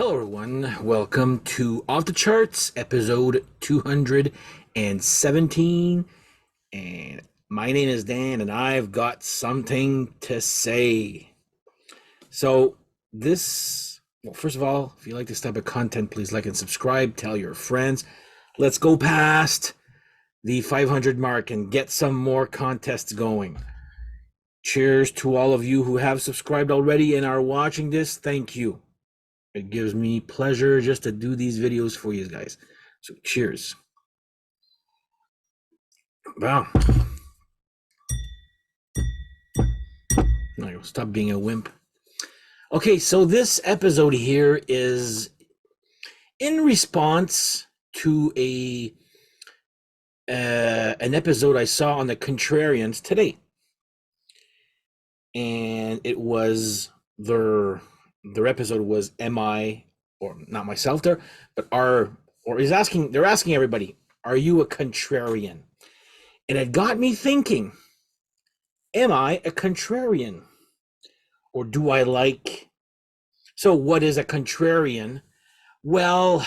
Hello, everyone. Welcome to Off the Charts, episode 217. And my name is Dan, and I've got something to say. So, first of all, if you like this type of content, please like and subscribe. Tell your friends. Let's go past the 500 mark and get some more contests going. Cheers to all of you who have subscribed already and are watching this. Thank you. It gives me pleasure just to do these videos for you guys. So cheers. Wow. Stop being a wimp. Okay, so this episode here is in response to an episode I saw on the Contrarians today. And it was their episode was am I, or not myself there, but they're asking everybody, are you a contrarian? And it got me thinking, am I a contrarian? Or do I like, so what is a contrarian? Well,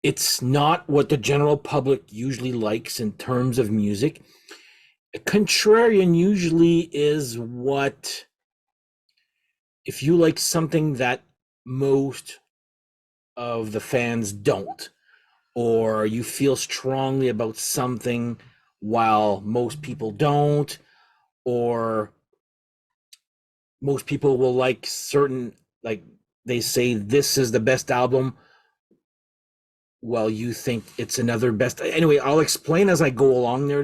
it's not what the general public usually likes in terms of music. A contrarian usually is what, if you like something that most of the fans don't, or you feel strongly about something while most people don't, or most people will like certain, like they say this is the best album, while you think it's another best. Anyway, I'll explain as I go along there.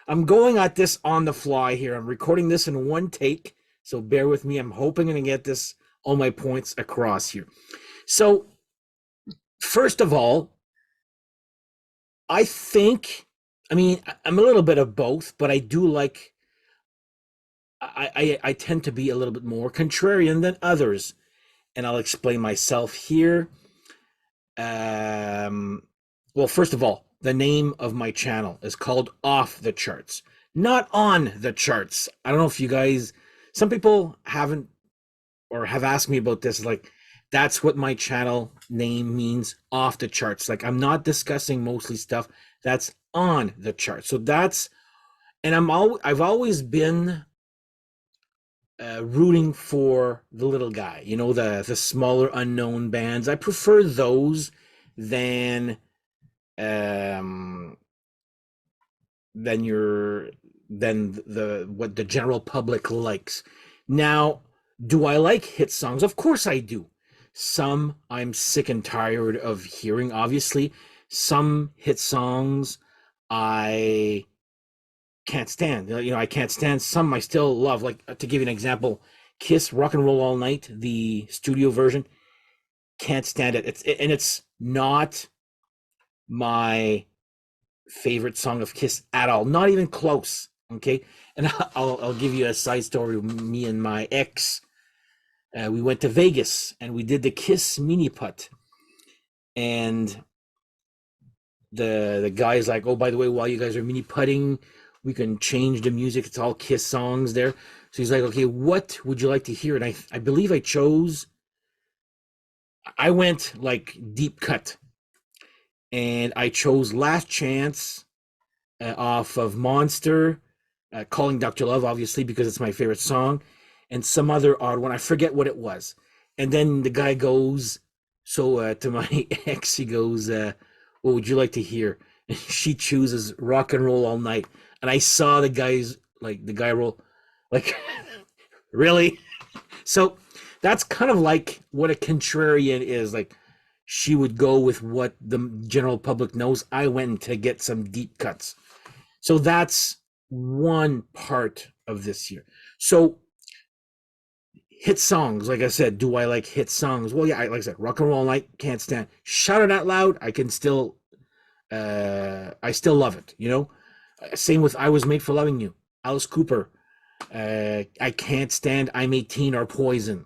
I'm going at this on the fly here. I'm recording this in one take, so bear with me. I'm hoping to get all my points across here. So, first of all, I'm a little bit of both, but I do like, I tend to be a little bit more contrarian than others, and I'll explain myself here. Well, first of all, the name of my channel is called Off the Charts, not On the Charts. I don't know if you guys, some people haven't or have asked me about this, like, that's what my channel name means, Off the Charts. Like, I'm not discussing mostly stuff that's on the charts. So that's, and I've always been rooting for the little guy, the smaller unknown bands. I prefer those than what the general public likes. Now, do I like hit songs? Of course I do. Some I'm sick and tired of hearing, obviously. Some hit songs I can't stand. I can't stand. Some I still love. Like, to give you an example, Kiss Rock and Roll All Night, the studio version, can't stand it. It's not my favorite song of Kiss at all. Not even close. Okay. And I'll give you a side story. Me and my ex, we went to Vegas and we did the Kiss mini putt. And the guy's like, oh, by the way, while you guys are mini putting, we can change the music. It's all Kiss songs there. So he's like, okay, what would you like to hear? And I believe I went like deep cut. And I chose Last Chance off of Monster, Calling Dr. Love, obviously, because it's my favorite song, and some other odd one. I forget what it was. And then the guy goes, to my ex, he goes, what would you like to hear? And she chooses Rock and Roll All Night. And I saw the guy roll, like, really? So that's kind of like what a contrarian is. Like, she would go with what the general public knows. I went to get some deep cuts. So that's one part of this year. So hit songs, like I said, do I like hit songs? Well, yeah, like I said, Rock and Roll All Night, can't stand. Shout It Out Loud, I still love it, Same with I Was Made for Loving You, Alice Cooper. I can't stand I'm 18 or Poison,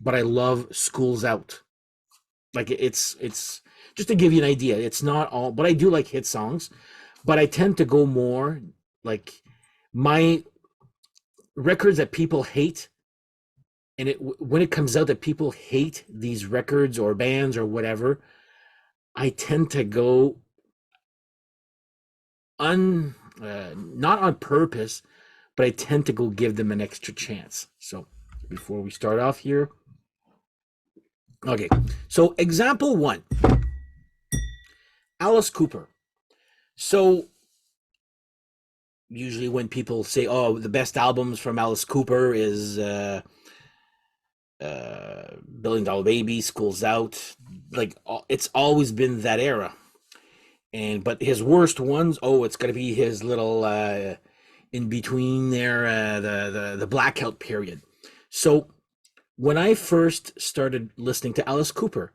but I love School's Out. Like, it's just to give you an idea. It's not all, but I do like hit songs, but I tend to go more like my records that people hate and when it comes out that people hate these records or bands or whatever, I tend to go not on purpose, but I tend to go give them an extra chance. So before we start off here, okay, so example one, Alice Cooper. So usually when people say, oh, the best albums from Alice Cooper is Billion Dollar Baby, School's Out, like it's always been that era. But his worst ones, oh, it's gonna be his little in between there, the blackout period. So when I first started listening to Alice Cooper,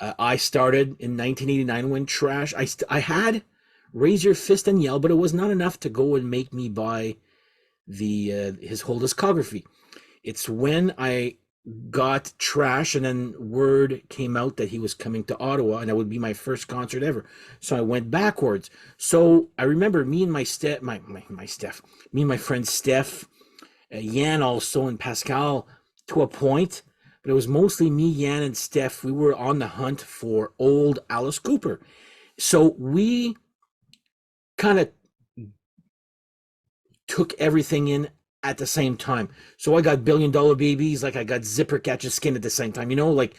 I started in 1989 when Trash. I had Raise Your Fist and Yell, but it was not enough to go and make me buy his whole discography. It's when I got Trash and then word came out that he was coming to Ottawa and that would be my first concert ever. So I went backwards. So I remember me and my friend Steph, Yan also, and Pascal to a point, but it was mostly me, Yan, and Steph. We were on the hunt for old Alice Cooper. So we kind of took everything in at the same time. So I got Billion Dollar Babies, like I got Zipper Catch a Skin at the same time. Like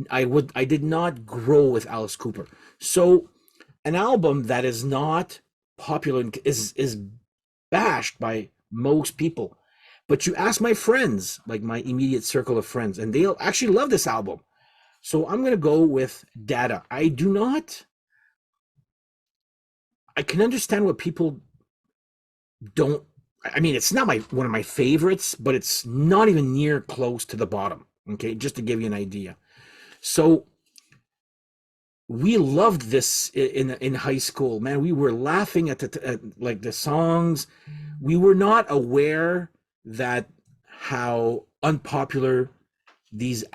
I did not grow with Alice Cooper. So an album that is not popular is bashed by most people. But you ask my friends, like my immediate circle of friends, and they'll actually love this album. So I'm going to go with Data. I can understand what people don't. I mean, it's not one of my favorites, but it's not even near close to the bottom. Okay, just to give you an idea. So we loved this in high school, man. We were laughing at like the songs. We were not aware that how unpopular these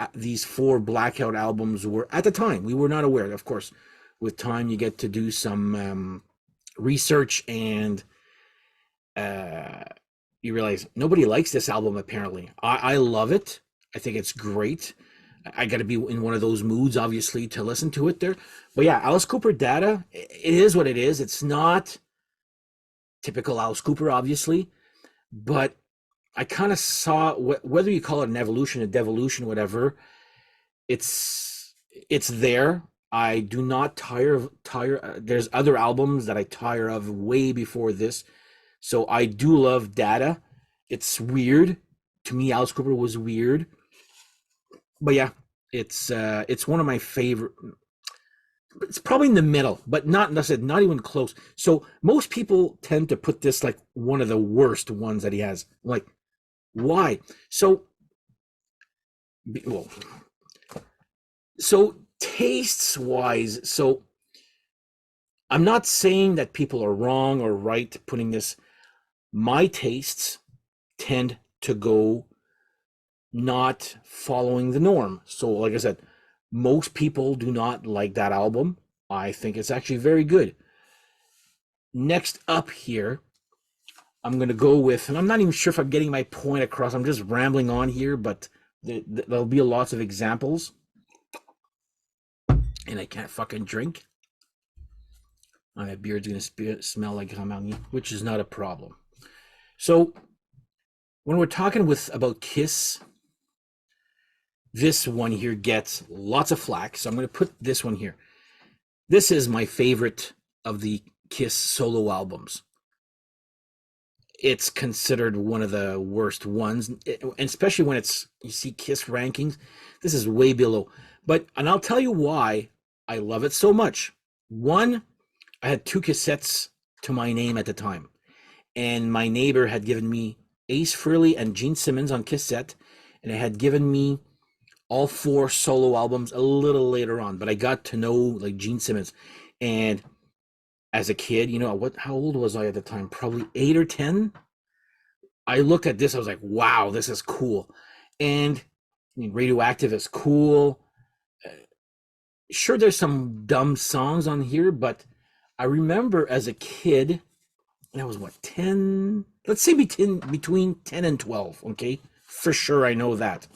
4 blackout albums were at the time. We were not aware. Of course, with time you get to do some research, and you realize nobody likes this album. Apparently, I love it. I think it's great. I got to be in one of those moods, obviously, to listen to it there. But yeah, Alice Cooper Data, it is what it is. It's not typical Alice Cooper, obviously, but I kind of saw, whether you call it an evolution, a devolution, whatever, it's there. I do not tire. There's other albums that I tire of way before this. So I do love Data. It's weird. To me, Alice Cooper was weird. But yeah, it's one of my favorite. It's probably in the middle, but not even close. So most people tend to put this like one of the worst ones that he has. Like, why? So tastes wise, so I'm not saying that people are wrong or right putting this. My tastes tend to go not following the norm. So like I said, most people do not like that album. I think it's actually very good. Next up here, I'm going to go with, and I'm not even sure if I'm getting my point across. I'm just rambling on here, but there'll be lots of examples. And I can't fucking drink. My beard's going to smell like Ramani, which is not a problem. So when we're talking about Kiss, this one here gets lots of flack. So I'm going to put this one here. This is my favorite of the Kiss solo albums. It's considered one of the worst ones, and especially when you see Kiss rankings, this is way below. And I'll tell you why I love it so much. One, I had 2 cassettes to my name at the time, and my neighbor had given me Ace Frehley and Gene Simmons on cassette, and it had given me all 4 solo albums a little later on, but I got to know like Gene Simmons. And as a kid, how old was I at the time? Probably 8 or 10. I looked at this, I was like, wow, this is cool. And Radioactive is cool. Sure, there's some dumb songs on here, but I remember as a kid, and I was 10, let's say between 10 and 12, okay? For sure, I know that.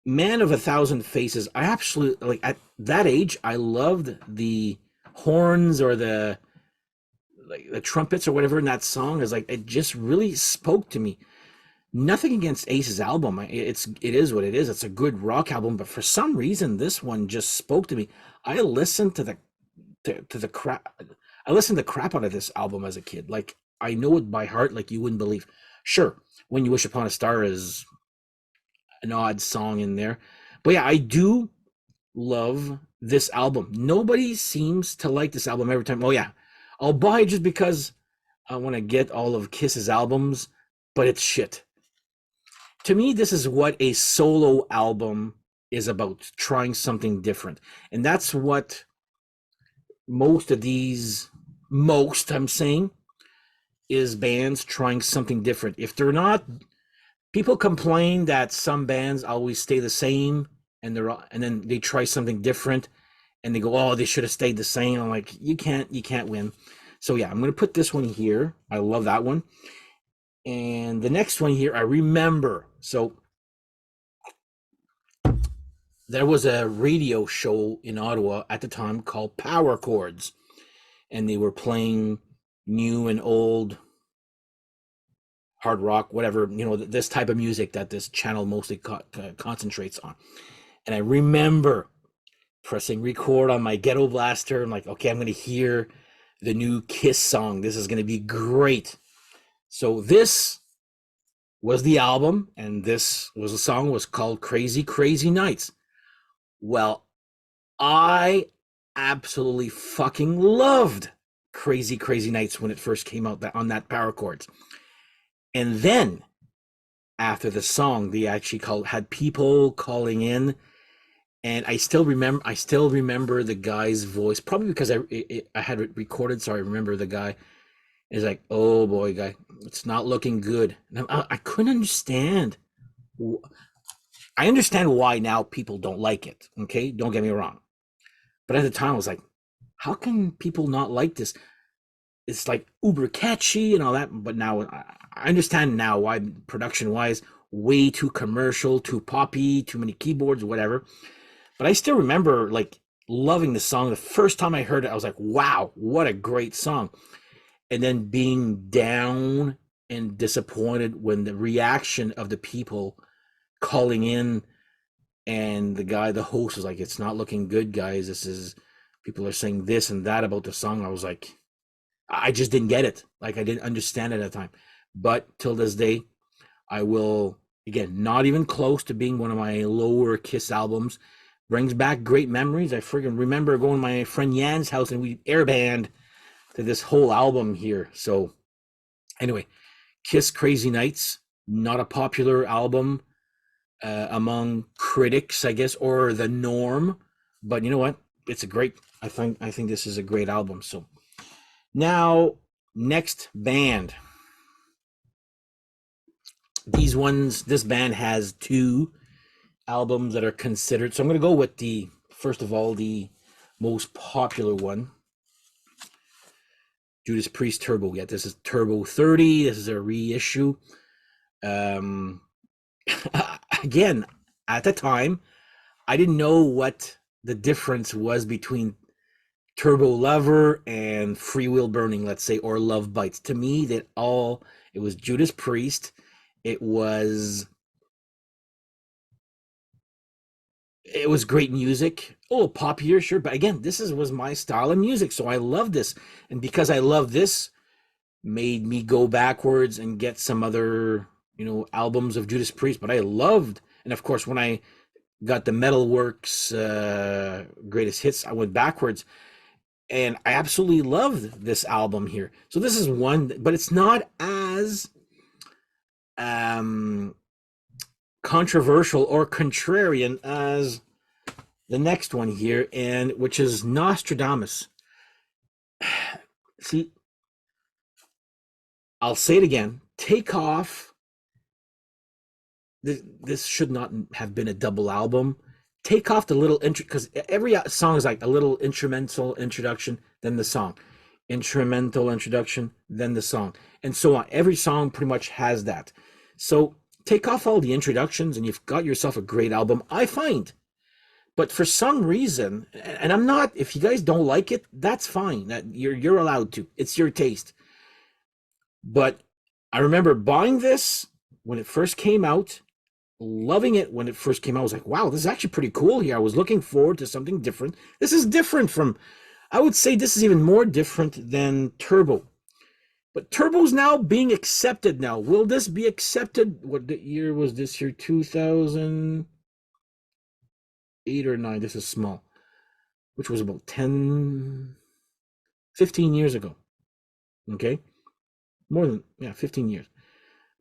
Man of a Thousand Faces. I absolutely like at that age. I loved the horns or the trumpets or whatever in that song. Is like it just really spoke to me. Nothing against Ace's album. It is what it is. It's a good rock album, but for some reason this one just spoke to me. I listened to the crap. I listened to crap out of this album as a kid. Like I know it by heart, like you wouldn't believe. Sure, When You Wish Upon a Star is an odd song in there, but yeah, I do love this album. Nobody seems to like this album every time. Oh yeah, I'll buy it just because I want to get all of Kiss's albums, but it's shit. To me, this is what a solo album is about, trying something different. And that's what most of these, most I'm saying, is bands trying something different. If they're not, people complain that some bands always stay the same and then they try something different and they go, oh, they should have stayed the same. I'm like, you can't win. So yeah, I'm gonna put this one here. I love that one. And the next one here, I remember. So there was a radio show in Ottawa at the time called Power Chords, and they were playing new and old hard rock, whatever, this type of music that this channel mostly concentrates on. And I remember pressing record on my ghetto blaster. I'm like, okay, I'm going to hear the new Kiss song. This is going to be great. So this was the album, and this was the song, was called Crazy Crazy Nights. Well, I absolutely fucking loved Crazy Crazy Nights when it first came out on that Power Chords. And then after the song, they actually had people calling in, and I still remember the guy's voice, probably because I had it recorded, so I remember the guy is like, "Oh boy, guy, it's not looking good." And I couldn't understand. I understand why now people don't like it. Okay, don't get me wrong, but at the time I was like, how can people not like this? It's like uber catchy and all that, but now I understand now why, production wise, way too commercial, too poppy, too many keyboards, whatever. But I still remember like loving the song. The first time I heard it, I was like, wow, what a great song. And then being down and disappointed when the reaction of the people calling in, and the host was like, it's not looking good, guys. People are saying this and that about the song. I was like, I just didn't get it. Like I didn't understand it at the time. But till this day, I will, again, not even close to being one of my lower Kiss albums. Brings back great memories. I freaking remember going to my friend Yan's house and we airband to this whole album here. So anyway, Kiss Crazy Nights, not a popular album among critics, I guess, or the norm. But you know what? It's a great, I think this is a great album. So now, next band. This band has two albums that are considered. So I'm going to go with first of all, the most popular one, Judas Priest Turbo. Yeah, this is Turbo 30. This is a reissue. Again, at the time, I didn't know what the difference was between Turbo Lover and Free Will Burning, let's say, or Love Bites. To me, it was Judas Priest. It was great music. Oh, poppier, sure, but again, was my style of music, so I love this, and because I love this, made me go backwards and get some other albums of Judas Priest. But I loved, and of course, when I got the Metalworks greatest hits, I went backwards. And I absolutely loved this album here. So this is one, but it's not as controversial or contrarian as the next one here, and which is Nostradamus. See, I'll say it again. Take Off. This should not have been a double album. Take off the little intro, because every song is like a little instrumental introduction, then the song, instrumental introduction, then the song, and so on. Every song pretty much has that. So take off all the introductions and you've got yourself a great album, I find. But for some reason, and I'm not, if you guys don't like it, that's fine. That you're allowed to. It's your taste. But I remember buying this when it first came out, loving it when it first came out. I was like, wow, this is actually pretty cool here. I was looking forward to something different. This is different from, I would say this is even more different than Turbo. But Turbo's now being accepted now. Will this be accepted? What year was this here? 2008 or 9. This is small, which was about 10, 15 years ago. Okay? More than, 15 years.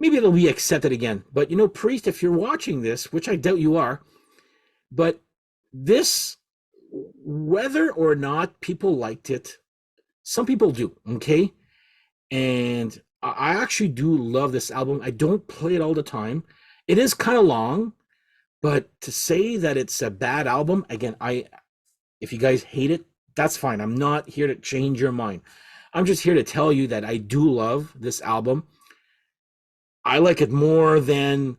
Maybe it'll be accepted again. But, Priest, if you're watching this, which I doubt you are, but this, whether or not people liked it, some people do, okay? And I actually do love this album. I don't play it all the time. It is kind of long, but to say that it's a bad album, again, if you guys hate it, that's fine. I'm not here to change your mind. I'm just here to tell you that I do love this album. I like it more than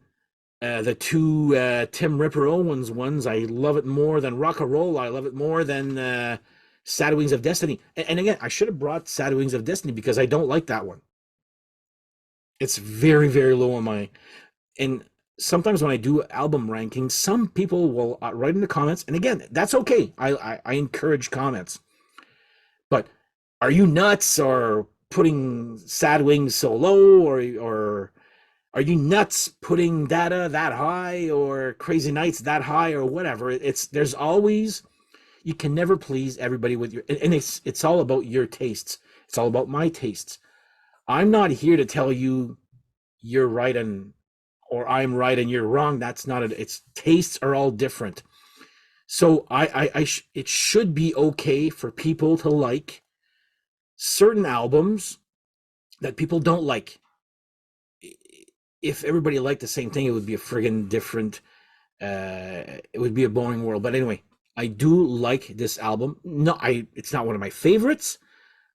the two Tim Ripper Owens ones. I love it more than Rock and Roll. I love it more than Sad Wings of Destiny. And again, I should have brought Sad Wings of Destiny because I don't like that one. It's very, very low on my... And sometimes when I do album rankings, some people will write in the comments. And again, that's okay. I encourage comments. But are you nuts or putting Sad Wings so low, or are you nuts putting Data that high, or Crazy Nights that high, or whatever? There's always, you can never please everybody with your, and it's all about your tastes. It's all about my tastes. I'm not here to tell you you're right or I'm right and you're wrong. That's not it. It's tastes are all different. So it should be okay for people to like certain albums that people don't like. If everybody liked the same thing, it would be a friggin' different, it would be a boring world. But anyway, I do like this album. No, it's not one of my favorites,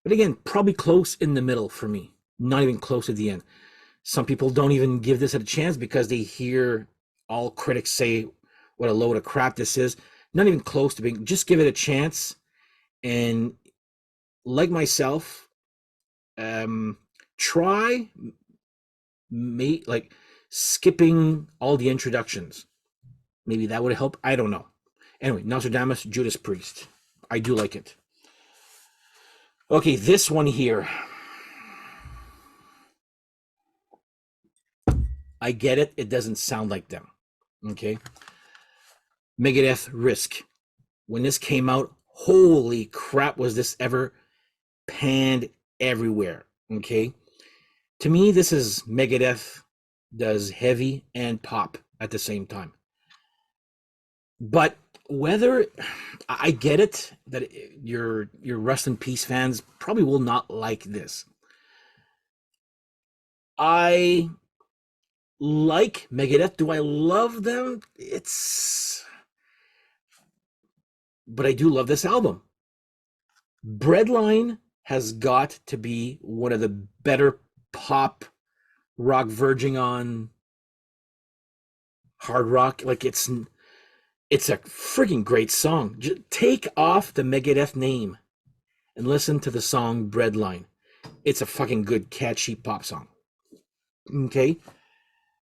but again, probably close in the middle for me. Not even close at the end. Some people don't even give this a chance because they hear all critics say what a load of crap this is. Not even close to being, just give it a chance. And like myself, try like skipping all the introductions. Maybe that would help. I don't know. Anyway, Nostradamus, Judas Priest. I do like it. Okay, this one here. I get it. It doesn't sound like them. Okay. Megadeth, Risk. When this came out, holy crap, was this ever panned everywhere. Okay. To me, this is Megadeth does heavy and pop at the same time. But whether, I get it that your Rust in Peace fans probably will not like this. I like Megadeth. Do I love them? But I do love this album. Breadline has got to be one of the better pop rock verging on hard rock. Like it's a freaking great song. Just take off the Megadeth name and listen to the song Breadline. It's a fucking good, catchy pop song. Okay.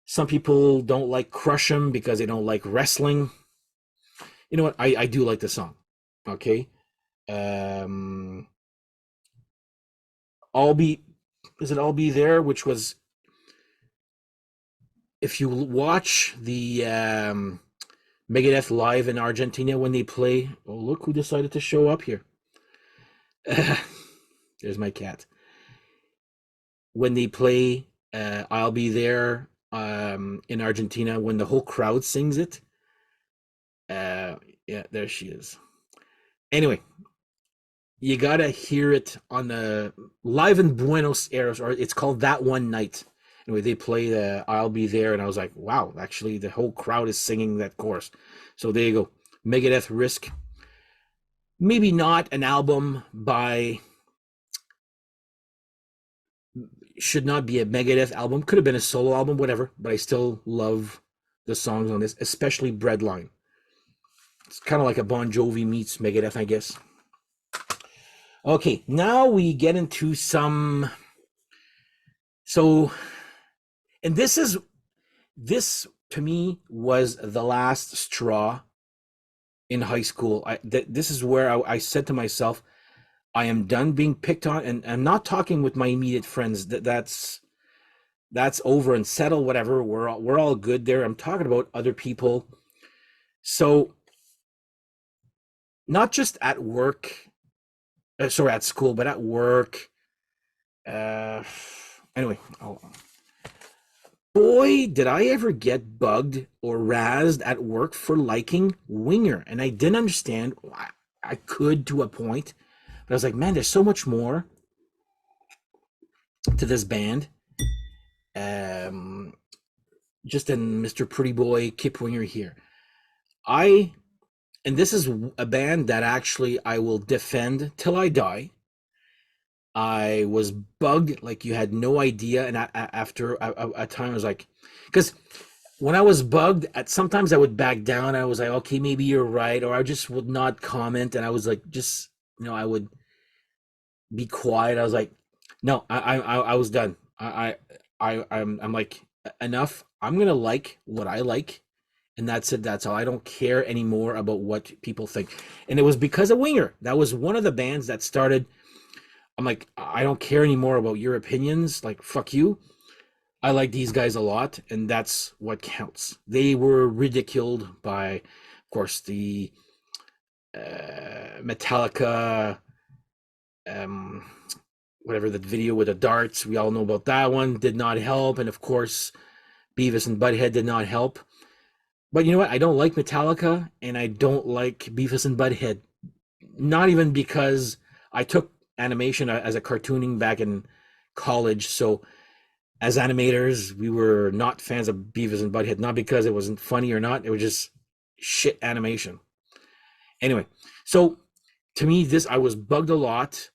Some people don't like Crush 'Em because they don't like wrestling. You know what? I do like the song. Okay. I'll Be There, which was, if you watch the Megadeth live in Argentina when they play, oh, look who decided to show up here. There's my cat. When they play I'll Be There in Argentina, when the whole crowd sings it. Yeah, there she is. Anyway, you gotta hear it on the live in Buenos Aires, or it's called That One Night. Anyway, they play the I'll Be There, and I was like, wow, actually the whole crowd is singing that chorus. So there you go. Megadeth, Risk. Maybe not an album by should not be a Megadeth album. Could have been a solo album, whatever. But I still love the songs on this, especially Breadline. It's kind of like a Bon Jovi meets Megadeth, I guess. Okay, now we get into some. So, and this to me was the last straw in high school. This is where I said to myself, I am done being picked on, and I'm not talking with my immediate friends. That's over and settle. Whatever, we're all good there. I'm talking about other people. So, not just at work, sorry, at school, but at work. Anyway, boy, did I ever get bugged or razzed at work for liking Winger, and I didn't understand. I could to a point, but I was like, man, there's so much more to this band. Just in Mr. Pretty Boy, Kip Winger here. And this is a band that actually I will defend till I die. I was bugged like you had no idea, and after a time I was like, because when I was bugged, sometimes I would back down. I was like, okay, maybe you're right, or I just would not comment, and I was like, just I would be quiet. I was like, no, I was done. I'm like, enough. I'm gonna like what I like, and that's it. That's all. I don't care anymore about what people think. And it was because of Winger. That was one of the bands that started. I'm like, I don't care anymore about your opinions. Like, fuck you. I like these guys a lot, and that's what counts. They were ridiculed by, of course, the Metallica, whatever, the video with the darts. We all know about that one. Did not help. And of course, Beavis and Butthead did not help. But you know what? I don't like Metallica, and I don't like Beavis and Butthead. Not even because I took animation as a cartooning back in college. So as animators, we were not fans of Beavis and Butthead, not because it wasn't funny or not. It was just shit animation. Anyway, so to me, I was bugged a lot.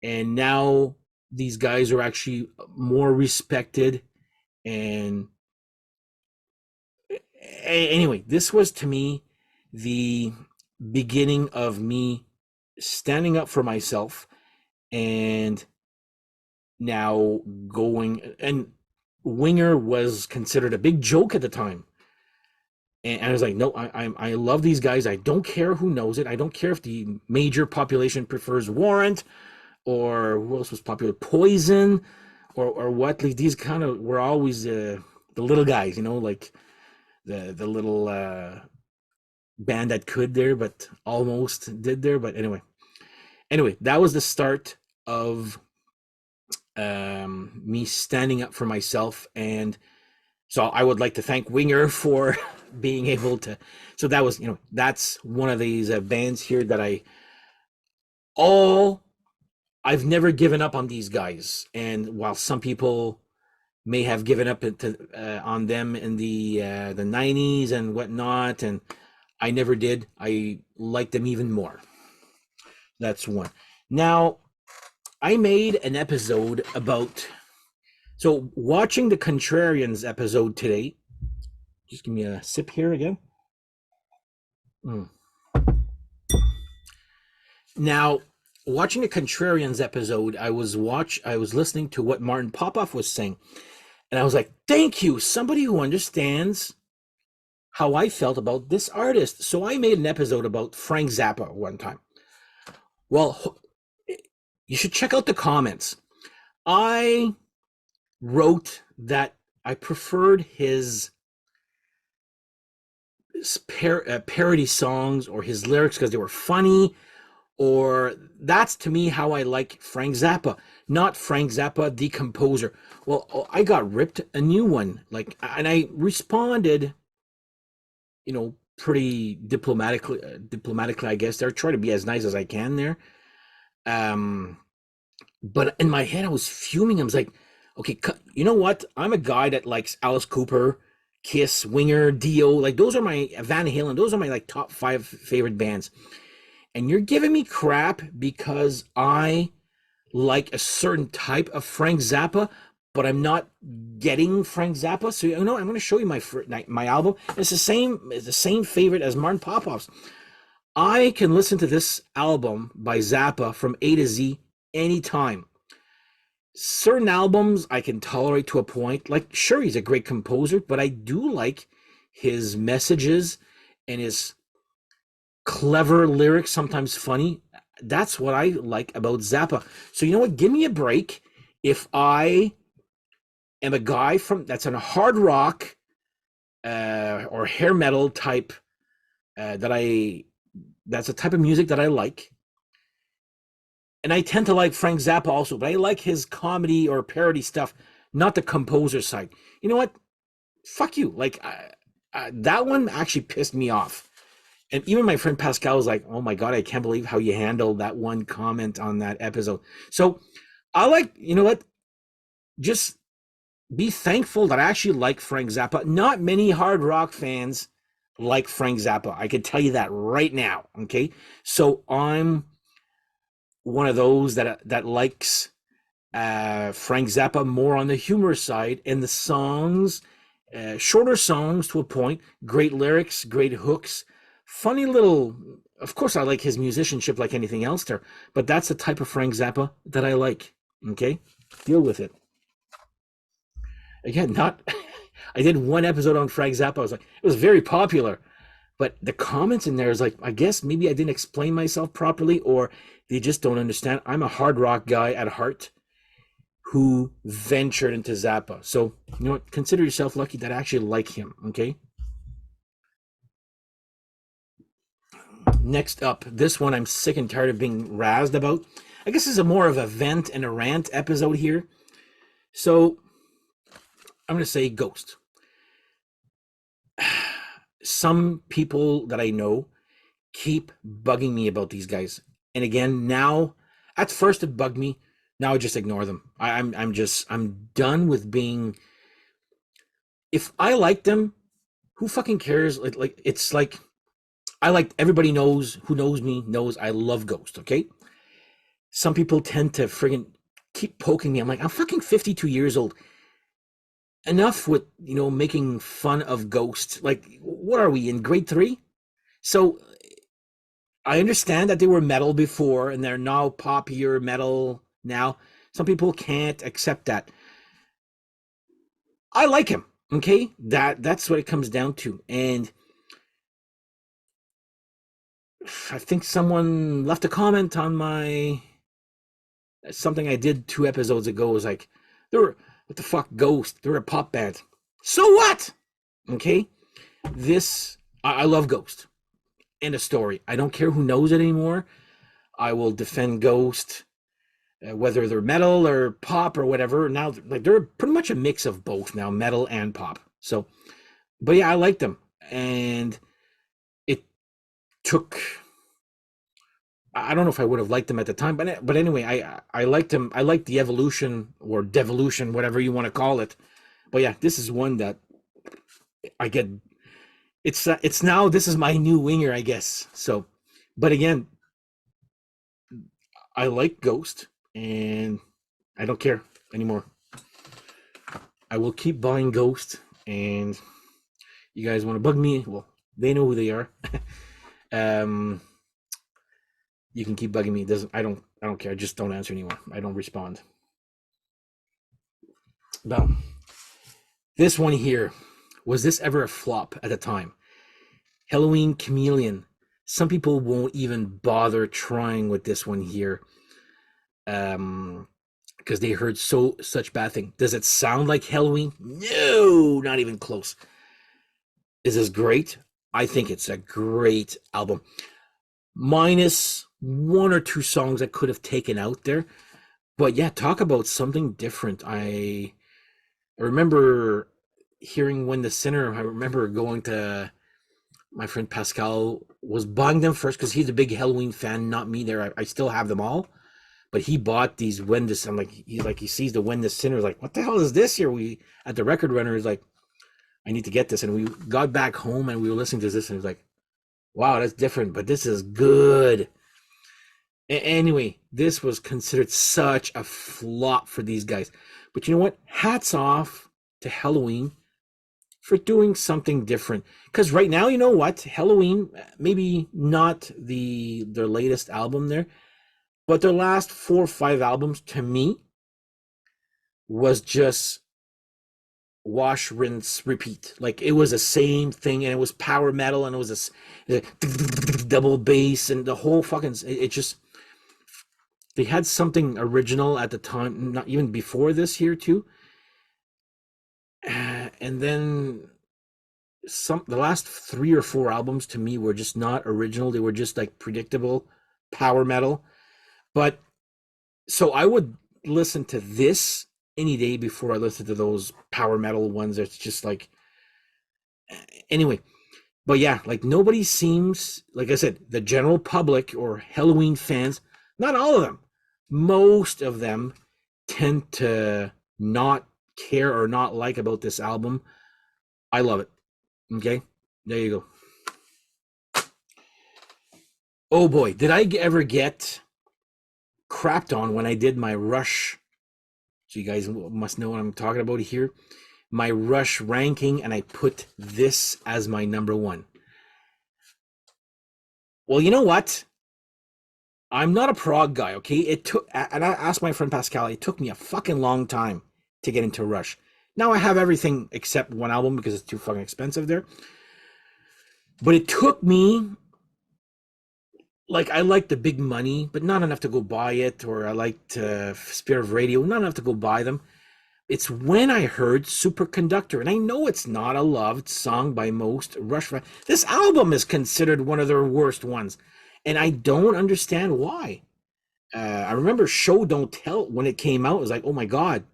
And now these guys are actually more respected. And anyway, this was to me the beginning of me standing up for myself, and now going, and Winger was considered a big joke at the time. And I was like, no, I love these guys. I don't care who knows it. I don't care if the major population prefers Warrant, or who else was popular, Poison, or what. Like, these kind of were always the little guys, like the little band that could there, but almost did there. But anyway, that was the start of me standing up for myself. And so I would like to thank Winger for being able to. So that was, that's one of these bands here that I've never given up on these guys. And while some people may have given up on them in the 90s and whatnot, and I never did. I like them even more. That's one. Now, I made an episode about, so watching the Contrarians episode today. Just give me a sip here again. Now, watching the Contrarians episode, I was listening to what Martin Popoff was saying, and I was like, thank you, somebody who understands how I felt about this artist. So I made an episode about Frank Zappa one time. Well, you should check out the comments. I wrote that I preferred his parody songs or his lyrics because they were funny, or that's to me how I like Frank Zappa, not Frank Zappa the composer. Well, I got ripped a new one, and I responded, pretty diplomatically, I guess. They're trying to be as nice as I can there. But in my head, I was fuming. I was like, okay, you know what? I'm a guy that likes Alice Cooper, Kiss, Winger, Dio. Like, those are my Van Halen. Those are my top 5 favorite bands. And you're giving me crap because I like a certain type of Frank Zappa, but I'm not getting Frank Zappa. So I'm going to show you my album. It's the same favorite as Martin Popoff's. I can listen to this album by Zappa from A to Z anytime. Certain albums I can tolerate to a point. Like, sure, he's a great composer, but I do like his messages and his clever lyrics, sometimes funny. That's what I like about Zappa. So you know what? Give me a break if I am a guy that's in a hard rock or hair metal type that's a type of music that I like. And I tend to like Frank Zappa also, but I like his comedy or parody stuff, not the composer side. You know what? Fuck you. Like, that one actually pissed me off. And even my friend Pascal was like, oh my God, I can't believe how you handled that one comment on that episode. So I like, you know what? Just be thankful that I actually like Frank Zappa. Not many hard rock fans like Frank Zappa. I can tell you that right now. Okay. So I'm one of those that likes Frank Zappa more on the humor side, and the songs, shorter songs to a point, great lyrics, great hooks, funny little. Of course, I like his musicianship like anything else there, but that's the type of Frank Zappa that I like. Okay, deal with it. Again, not. I did one episode on Frank Zappa. I was like, it was very popular, but the comments in there is like, I guess maybe I didn't explain myself properly, or they just don't understand. I'm a hard rock guy at heart who ventured into Zappa. So, you know what? Consider yourself lucky that I actually like him, okay? Next up, this one I'm sick and tired of being razzed about. I guess this is more of a vent and a rant episode here. So, I'm going to say Ghost. Some people that I know keep bugging me about these guys. And again, now, at first it bugged me. Now I just ignore them. I'm done with being. If I like them, who fucking cares? Like it's like I like everybody knows who knows me knows I love Ghost. Okay, some people tend to friggin' keep poking me. I'm like, I'm fucking 52 years old. Enough with making fun of Ghost. Like, what are we in grade 3? So I understand that they were metal before and they're now poppier metal now. Some people can't accept that. I like him. Okay, that's what it comes down to. And I think someone left a comment on my something I did 2 episodes ago. Was like, they were what the fuck, Ghost? They're a pop band. So what? Okay, I love Ghost. End of story. I don't care who knows it anymore. I will defend Ghost, whether they're metal or pop or whatever. Now, like, they're pretty much a mix of both now, metal and pop. So, but yeah, I like them, and it took. I don't know if I would have liked them at the time, but anyway, I liked them. I liked the evolution or devolution, whatever you want to call it. But yeah, this is one that I get. It's now, this is my new winger, I guess. So, but again, I like Ghost, and I don't care anymore. I will keep buying Ghost, and you guys want to bug me? Well, they know who they are. You can keep bugging me. I don't care. I just don't answer anymore. I don't respond. Now, this one here, was this ever a flop at the time? Halloween Chameleon. Some people won't even bother trying with this one here. Because they heard such bad thing. Does it sound like Halloween? No, not even close. Is this great? I think it's a great album. Minus 1 or 2 songs I could have taken out there. But yeah, talk about something different. I remember hearing When the Sinner. I remember going to my friend Pascal was buying them first because he's a big Halloween fan, not me there. I still have them all. But he bought these When the. I'm like, he sees the When the Sinner, like, what the hell is this here? We at the record runner is like, I need to get this. And we got back home and we were listening to this and it was like, wow, that's different, but this is good. Anyway, this was considered such a flop for these guys. But you know what? Hats off to Halloween for doing something different. Because right now, you know what? Halloween, maybe not their latest album there, but their last 4 or 5 albums to me was just wash, rinse, repeat. Like it was the same thing, and it was power metal, and it was a double bass, and the whole fucking it just they had something original at the time, not even before this here too. And then the last 3 or 4 albums to me were just not original. They were just like predictable power metal. But so I would listen to this any day before I listen to those power metal ones. It's just like anyway. But yeah, like nobody seems, like I said, the general public or Halloween fans, not all of them, most of them tend to not care or not like about this album. I love it. Okay, there you go. Oh boy, did I ever get crapped on when I did my Rush. So you guys must know what I'm talking about here. My Rush ranking, and I put this as my number 1. Well, you know what? I'm not a prog guy, okay? It took, and I asked my friend Pascal, it took me a fucking long time to get into Rush. Now I have everything except one album because it's too fucking expensive there. But it took me, like, I like the big money, but not enough to go buy it, or I liked Spirit of Radio, not enough to go buy them. It's when I heard Superconductor, and I know it's not a loved song by most Rush fans. This album is considered one of their worst ones, and I don't understand why. I remember Show Don't Tell when it came out. It was like, oh my God.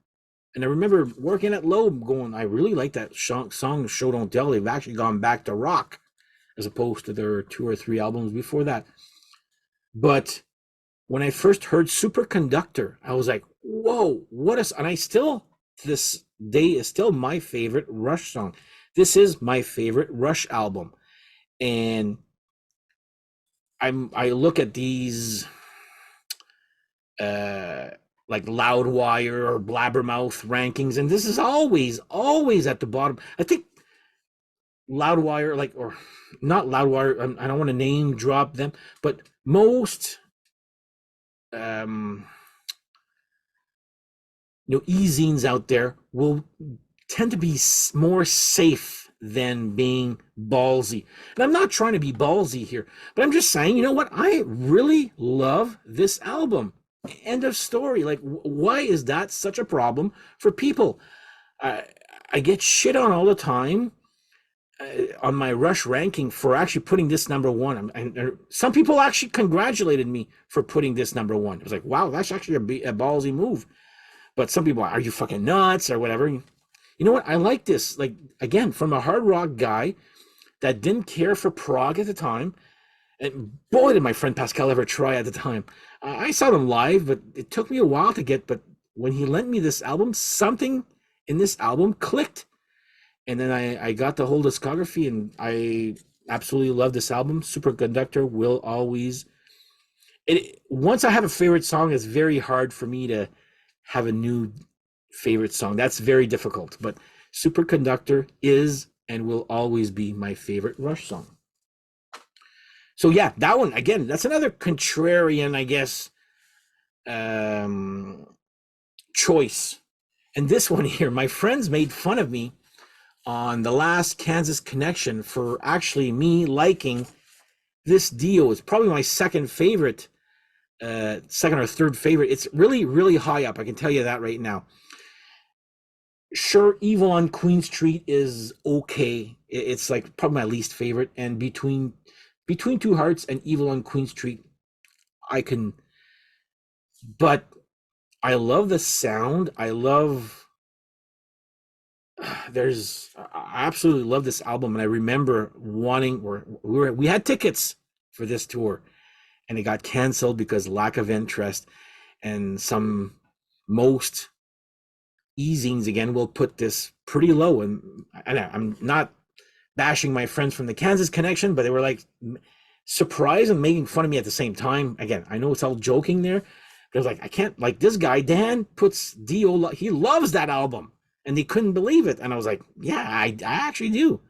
And I remember working at Loeb going, I really like that song, Show Don't Tell. They've actually gone back to rock as opposed to their 2 or 3 albums before that. But when I first heard Superconductor, I was like, whoa, what is, and I still, to this day, is still my favorite Rush song. This is my favorite Rush album. And I look at these like Loudwire or Blabbermouth rankings, and this is always at the bottom. I think Loudwire, like, or not Loudwire, I don't want to name drop them, but most e-zines out there will tend to be more safe than being ballsy. And I'm not trying to be ballsy here, but I'm just saying, you know what? I really love this album. End of story. Like, why is that such a problem for people? I get shit on all the time on my Rush ranking for actually putting this number 1. And some people actually congratulated me for putting this number 1. It was like, wow, that's actually a ballsy move. But some people are you fucking nuts or whatever. You know what? I like this. Like, again, from a hard rock guy that didn't care for prog at the time. And boy, did my friend Pascal ever try at the time. I saw them live, but it took me a while to get. But when he lent me this album, something in this album clicked. And then I got the whole discography, and I absolutely love this album. Superconductor will always. Once I have a favorite song, it's very hard for me to have a new favorite song. That's very difficult. But Superconductor is and will always be my favorite Rush song. So yeah, that one, again, that's another contrarian, I guess, choice. And this one here, my friends made fun of me on the last Kansas Connection for actually me liking this Dio. It's probably my second favorite, second or third favorite. It's really, really high up. I can tell you that right now. Sure, Evil on Queen Street is okay. It's like probably my least favorite. And between Two Hearts and Evil on Queen Street, but I love the sound. I absolutely love this album. And I remember we had tickets for this tour, and it got canceled because lack of interest. And most e-zines again will put this pretty low. And I'm not bashing my friends from the Kansas Connection, but they were like surprised and making fun of me at the same time. Again, I know it's all joking there, Because like I can't like this guy Dan puts Dio. He loves that album, and they couldn't believe it. And I was like, yeah, I actually do.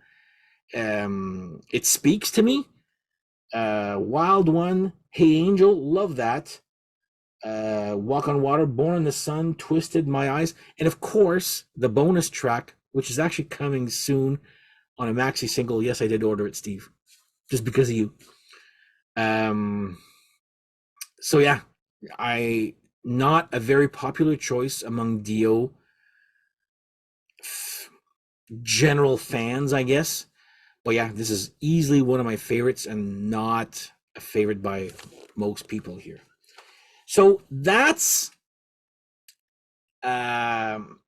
It speaks to me. Wild One, Hey Angel, love that. Walk on Water, Born in the Sun, Twisted My Eyes, and of course the bonus track, which is actually coming soon on a maxi single. Yes, I did order it, Steve, just because of you. Um, so yeah, I not a very popular choice among Dio general fans, I guess. But yeah, this is easily one of my favorites and not a favorite by most people here. So that's um,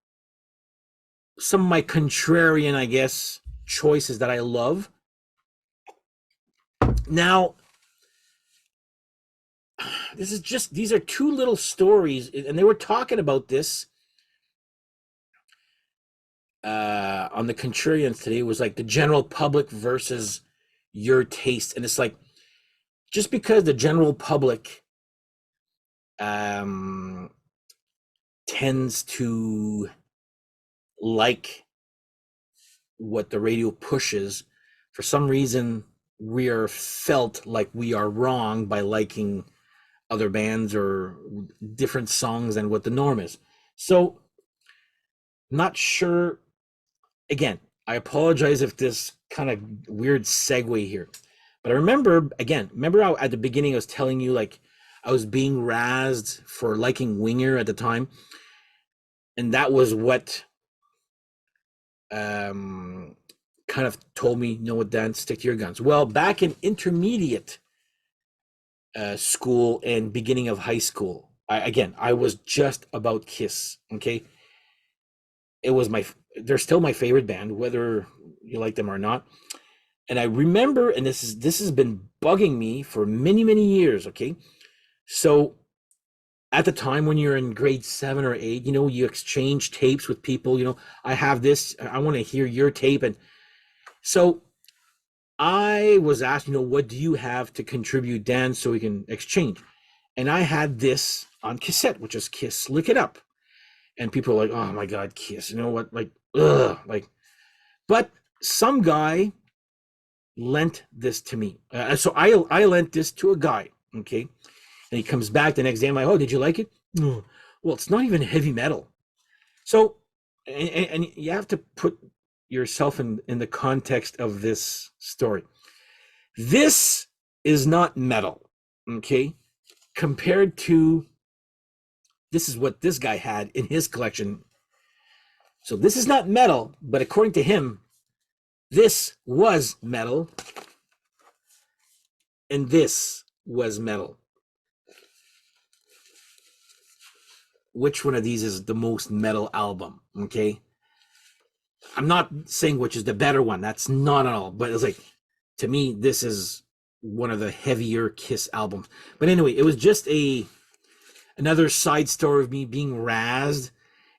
some of my contrarian, I guess, choices that I love. Now, these are two little stories, and they were talking about this on the contrarians today. It was like the general public versus your taste, and it's like just because the general public tends to like what the radio pushes, for some reason we are felt like we are wrong by liking other bands or different songs than what the norm is. So not sure. Again, I apologize if this kind of weird segue here, but I remember how at the beginning I was telling you like I was being razzed for liking Winger at the time, and that was what kind of told me, you know what, Dan, stick to your guns. Well, back in intermediate school and beginning of high school, I was just about Kiss. Okay, it was they're still my favorite band, whether you like them or not. And I remember, and this has been bugging me for many years. Okay, so at the time when you're in grade 7 or 8, you exchange tapes with people. I have this, I want to hear your tape. And so I was asked, what do you have to contribute, Dan, so we can exchange? And I had this on cassette, which is Kiss, Lick It Up. And people are like, oh my God, Kiss, you know what? Like, ugh, like, but some guy lent this to me. So I lent this to a guy, okay? And he comes back the next day. I'm like, oh, did you like it? Oh, well, it's not even heavy metal. So, and you have to put yourself in the context of this story. This is not metal, okay? Compared to, this is what this guy had in his collection. So this is not metal, but according to him, this was metal, and this was metal. Which one of these is the most metal album? Okay, I'm not saying which is the better one. That's not at all. But it's like, to me, this is one of the heavier Kiss albums. But anyway, it was just another side story of me being razzed.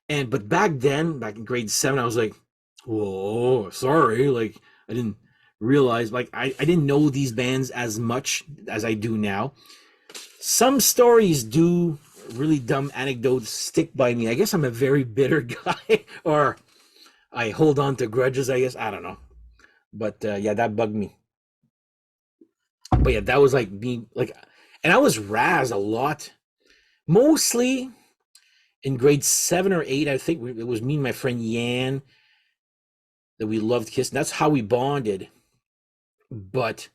But back then, back in grade 7, I was like, whoa, sorry. Like, I didn't realize, like, I didn't know these bands as much as I do now. Some stories do, really dumb anecdotes stick by me. I guess I'm a very bitter guy, or I hold on to grudges, I guess. I don't know. But yeah, that bugged me. But yeah, that was like me, like, and I was razzed a lot. Mostly in grade 7 or 8, I think it was me and my friend Yan that we loved Kiss. And that's how we bonded. But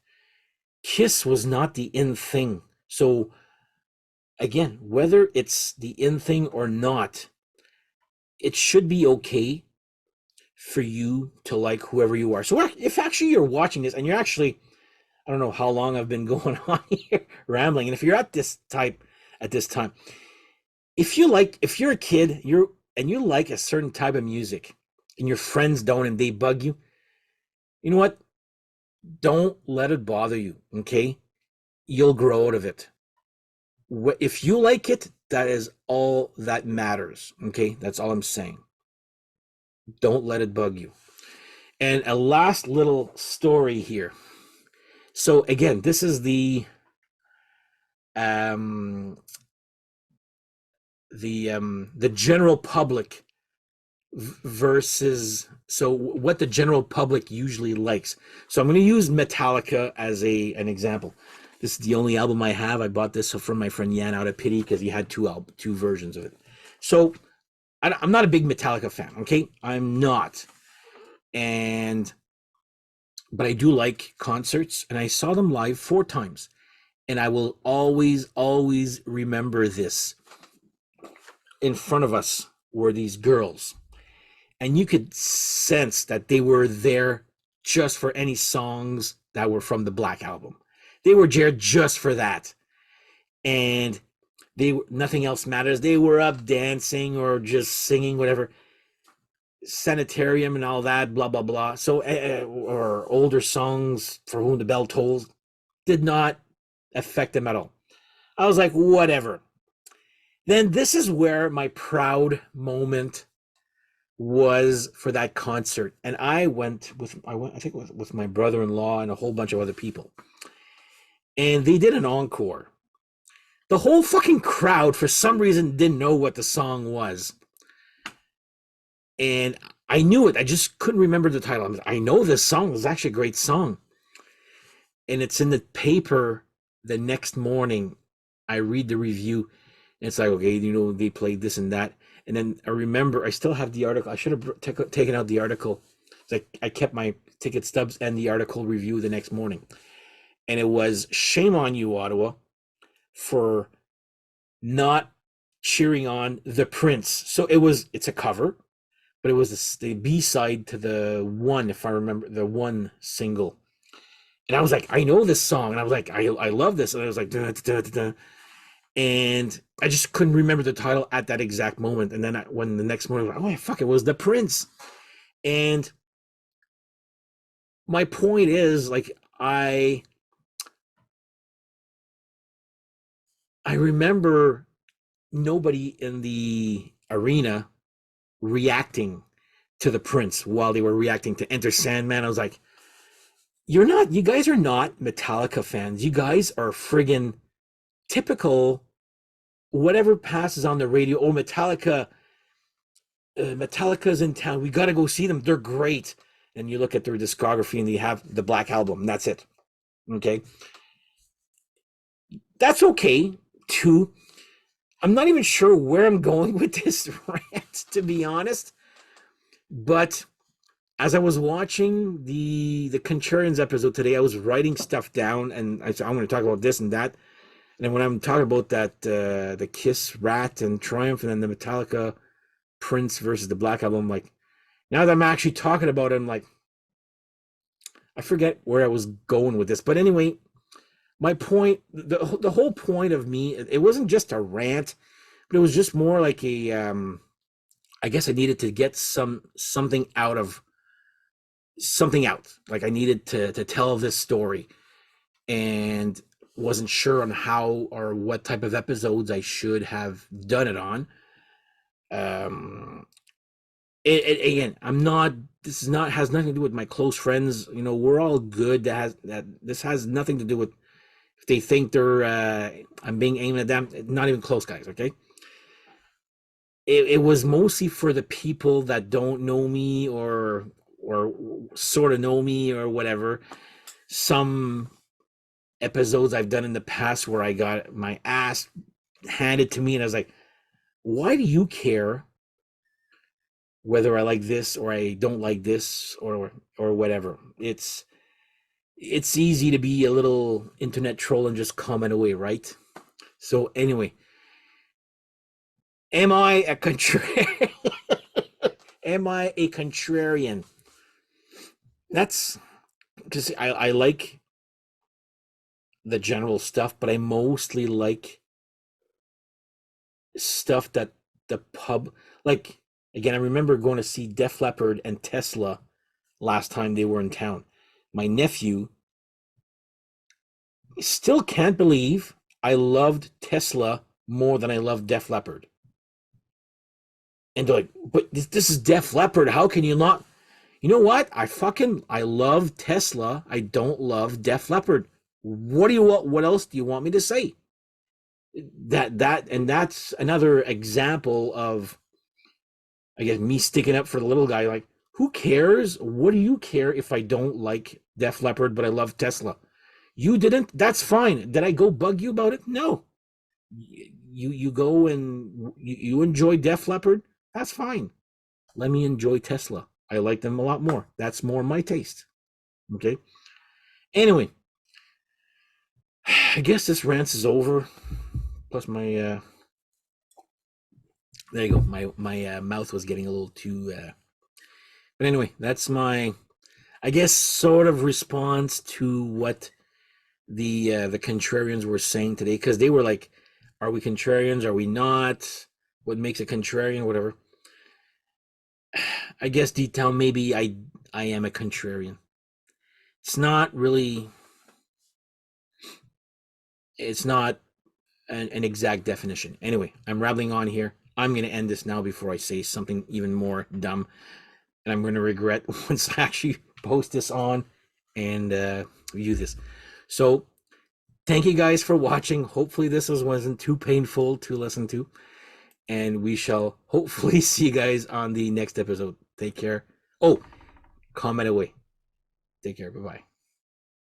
Kiss was not the in thing. So again, whether it's the in thing or not, it should be okay for you to like whoever you are. So if actually you're watching this and you're actually, I don't know how long I've been going on here rambling, and if you're at this time, if you're a kid, you like a certain type of music and your friends don't and they bug you, you know what? Don't let it bother you, okay? You'll grow out of it. If you like it, that is all that matters, okay? That's all I'm saying. Don't let it bug you. And a last little story here. So again, this is the the general public versus so what the general public usually likes. So I'm going to use Metallica as a an example. This is the only album I have. I bought this from my friend Yan out of pity because he had two versions of it. So I'm not a big Metallica fan. Okay, I'm not, and but I do like concerts, and I saw them live 4 times, and I will always remember this. In front of us were these girls, and you could sense that they were there just for any songs that were from the Black Album. They were there just for that, and nothing else matters. They were up dancing or just singing whatever, sanitarium and all that, blah blah blah. So or older songs, For Whom the Bell Tolls, did not affect them at all. I was like, whatever. Then this is where my proud moment was for that concert, and I went I think with my brother-in-law and a whole bunch of other people, and they did an encore. The whole fucking crowd for some reason didn't know what the song was, and I knew it. I just couldn't remember the title. I know this song. It was actually a great song, and it's in the paper the next morning. I read the review, and it's like, okay, they played this and that. And then I remember I still have the article. I should have taken out the article. It's like I kept my ticket stubs and the article review the next morning. And it was, shame on you, Ottawa, for not cheering on the Prince. So it's a cover, but it was the B-side to the one, if I remember, the one single. And I was like, I know this song. And I was like, I love this. And I was like, da, da, da, da. And I just couldn't remember the title at that exact moment. And then when the next morning, oh, fuck, it was the Prince. And my point is, like, I remember nobody in the arena reacting to the Prince while they were reacting to Enter Sandman. I was like, you guys are not Metallica fans. You guys are friggin' typical whatever passes on the radio. Oh, Metallica's in town, we got to go see them, they're great. And you look at their discography and they have the Black Album, that's it. Okay, that's okay too. I'm not even sure where I'm going with this rant, to be honest, but as I was watching the Contrarians episode today, I was writing stuff down, and I said, I'm going to talk about this and that. And then when I'm talking about that, the Kiss, Rat, and Triumph, and then the Metallica Prince versus the Black Album, like, now that I'm actually talking about it, I'm like, I forget where I was going with this. But anyway, my point, the whole point of me, it wasn't just a rant, but it was just more like I guess I needed to get something out. Like I needed to tell this story, and wasn't sure on how or what type of episodes I should have done it on. Again, I'm not. This is not has nothing to do with my close friends. We're all good. This has nothing to do with if they think they're. I'm being aimed at them. Not even close guys. Okay. It was mostly for the people that don't know me or sort of know me or whatever. Some episodes I've done in the past where I got my ass handed to me, and I was like, why do you care whether I like this or I don't like this or whatever? It's easy to be a little internet troll and just comment away, right? So anyway, am I a contrarian? Am I a contrarian? That's because I like the general stuff, but I mostly like stuff that the pub, like, again, I remember going to see Def Leppard and Tesla last time they were in town. My nephew still can't believe I loved Tesla more than I loved Def Leppard. And they're like, but this is Def Leppard, how can you not? You know what? I love Tesla. I don't love Def Leppard. What else do you want me to say? That's another example of, I guess, me sticking up for the little guy. Like, who cares? What do you care if I don't like Def Leppard, but I love Tesla? You didn't? That's fine. Did I go bug you about it? No. You go and you enjoy Def Leppard. That's fine. Let me enjoy Tesla. I like them a lot more. That's more my taste. Okay. Anyway, I guess this rant is over. Plus my there you go. My mouth was getting a little too. But anyway, that's my, I guess, sort of response to what the contrarians were saying today, because they were like, "Are we contrarians? Are we not? What makes a contrarian? Whatever." I guess deep down, maybe I am a contrarian. It's not really. It's not an exact definition. Anyway, I'm rambling on here. I'm going to end this now before I say something even more dumb, and I'm going to regret once I actually post this on and view this. So thank you guys for watching. Hopefully this wasn't too painful to listen to, and we shall hopefully see you guys on the next episode. Take care. Oh, comment away. Take care. Bye-bye.